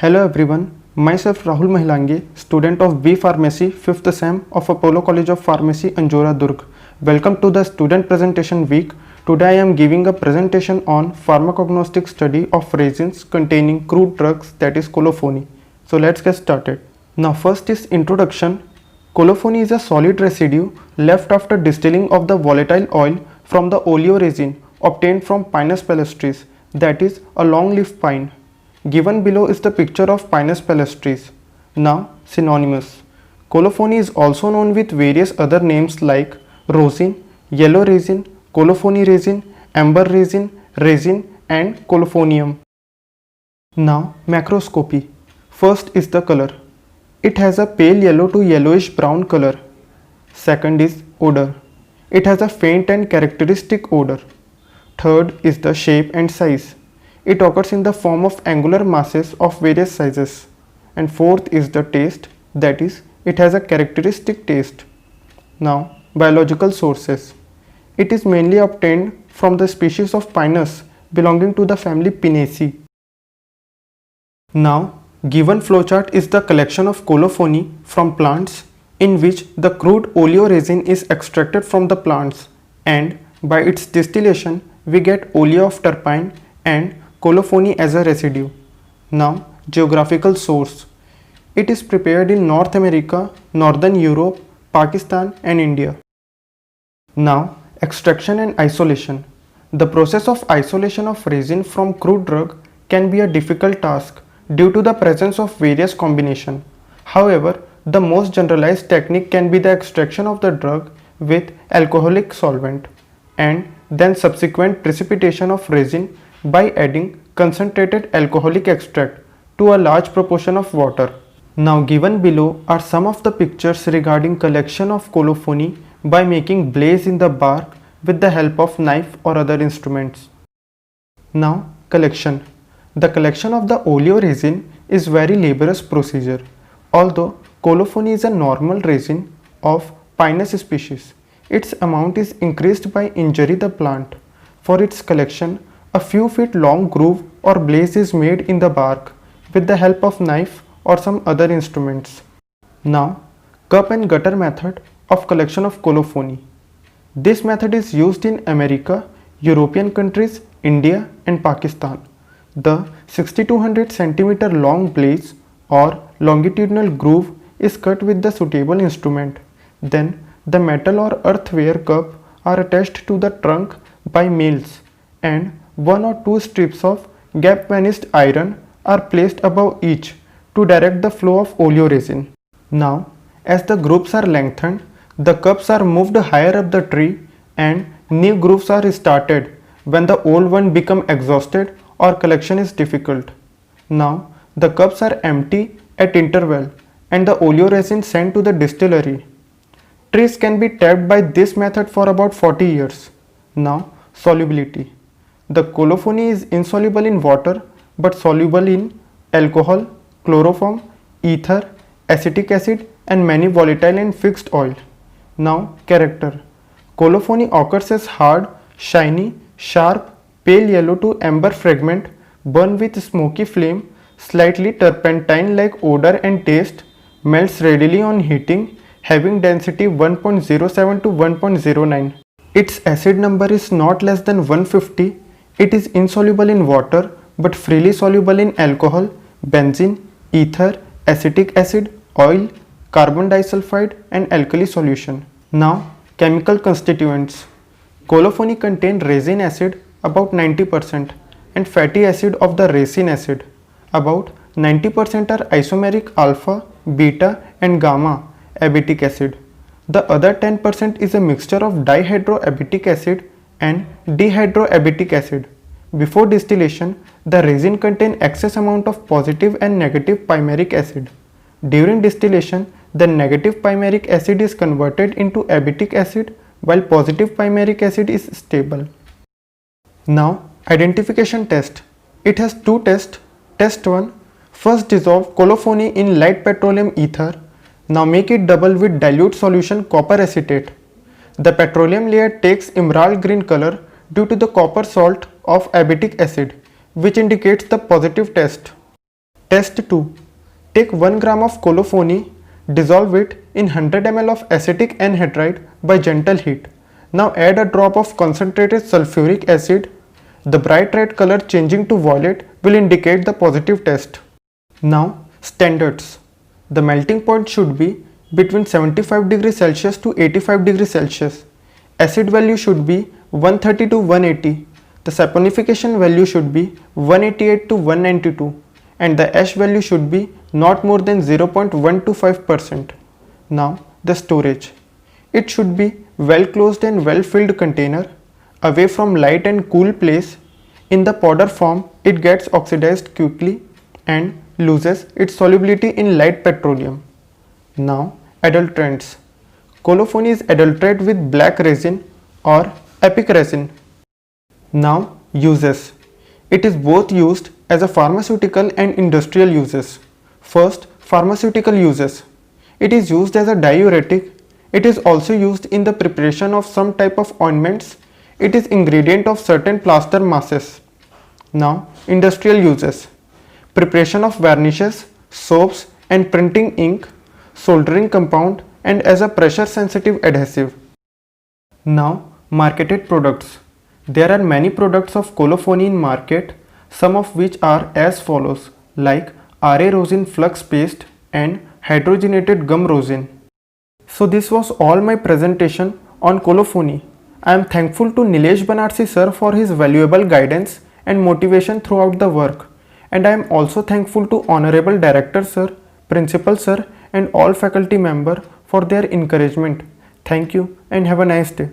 Hello everyone, myself Rahul Mahilangi, student of B Pharmacy 5th Sem of Apollo College of Pharmacy, Anjora, Durg. Welcome to the student presentation week. Today I am giving a presentation on pharmacognostic study of resins containing crude drugs, that is colophony. So let's get started. Now first is introduction. Colophony is a solid residue left after distilling of the volatile oil from the oleoresin obtained from Pinus palustris, that is a long-leaf pine. Given below is the picture of Pinus palustris. Now synonymous. Colophony is also known with various other names like rosin, yellow resin, colophony resin, amber resin, resin and colophonium. Now macroscopy. First is the color. It has a pale yellow to yellowish brown color. Second is odor. It has a faint and characteristic odor. Third is the shape and size. It occurs in the form of angular masses of various sizes. And fourth is the taste, that is, it has a characteristic taste. Now, biological sources. It is mainly obtained from the species of Pinus belonging to the family Pinaceae. Now, given flowchart is the collection of colophony from plants in which the crude oleoresin is extracted from the plants, and by its distillation we get olea of terpene and colophony as a residue. Now geographical source. It is prepared in North America, Northern Europe, Pakistan and India. Now extraction and isolation. The process of isolation of resin from crude drug can be a difficult task due to the presence of various combination. However, the most generalized technique can be the extraction of the drug with alcoholic solvent and then subsequent precipitation of resin by adding concentrated alcoholic extract to a large proportion of water. Now given below are some of the pictures regarding collection of colophony by making blaze in the bark with the help of knife or other instruments. Now collection. The collection of the oleoresin is very laborious procedure. Although colophony is a normal resin of Pinus species, its amount is increased by injury the plant. For its collection, a few feet long groove or blaze is made in the bark with the help of knife or some other instruments. Now, cup and gutter method of collection of colophony. This method is used in America, European countries, India and Pakistan. The 6200 cm long blaze or longitudinal groove is cut with the suitable instrument. Then the metal or earthenware cup are attached to the trunk by males and one or two strips of galvanized iron are placed above each to direct the flow of oleoresin. Now, as the grooves are lengthened, the cups are moved higher up the tree and new grooves are started when the old one become exhausted or collection is difficult. Now, the cups are empty at interval and the oleoresin sent to the distillery. Trees can be tapped by this method for about 40 years. Now, solubility. The colophony is insoluble in water but soluble in alcohol, chloroform, ether, acetic acid and many volatile and fixed oil. Now character. Colophony occurs as hard, shiny, sharp, pale yellow to amber fragment, burn with smoky flame, slightly turpentine-like odor and taste, melts readily on heating, having density 1.07 to 1.09. Its acid number is not less than 150. It is insoluble in water but freely soluble in alcohol, benzene, ether, acetic acid, oil, carbon disulfide and alkali solution. Now chemical constituents. Colophony contain resin acid about 90% and fatty acid of the racine acid. About 90% are isomeric alpha, beta and gamma abatic acid. The other 10% is a mixture of dihydroabatic acid and dehydroabatic acid. Before distillation, the resin contains excess amount of positive and negative pymeric acid. During distillation, the negative pymeric acid is converted into abatic acid while positive pymeric acid is stable. Now, identification test. It has two tests. Test 1. First dissolve colophony in light petroleum ether. Now make it double with dilute solution copper acetate. The petroleum layer takes emerald green color due to the copper salt of abatic acid, which indicates the positive test. Test 2. Take 1 gram of colophony, dissolve it in 100 ml of acetic anhydride by gentle heat. Now add a drop of concentrated sulfuric acid. The bright red color changing to violet will indicate the positive test. Now standards. The melting point should be between 75 degrees Celsius to 85 degrees Celsius. Acid value should be 130 to 180. The saponification value should be 188 to 192 and the ash value should be not more than 0.125%. Now the storage. It should be well closed and well filled container, away from light and cool place. In the powder form, it gets oxidized quickly and loses its solubility in light petroleum. Now adulterants. Colophony is adulterated with black resin or epic resin. Now uses. It is both used as a pharmaceutical and industrial uses. First, pharmaceutical uses. It is used as a diuretic. It is also used in the preparation of some type of ointments. It is ingredient of certain plaster masses. Now industrial uses. Preparation of varnishes, soaps and printing ink, soldering compound and as a pressure sensitive adhesive. Now marketed products. There are many products of colophony in market, some of which are as follows, like RA rosin flux paste and hydrogenated gum rosin. So this was all my presentation on colophony. I am thankful to Nilesh Banarsi sir for his valuable guidance and motivation throughout the work. And I am also thankful to Honorable Director sir, Principal sir and all faculty member for their encouragement. Thank you and have a nice day.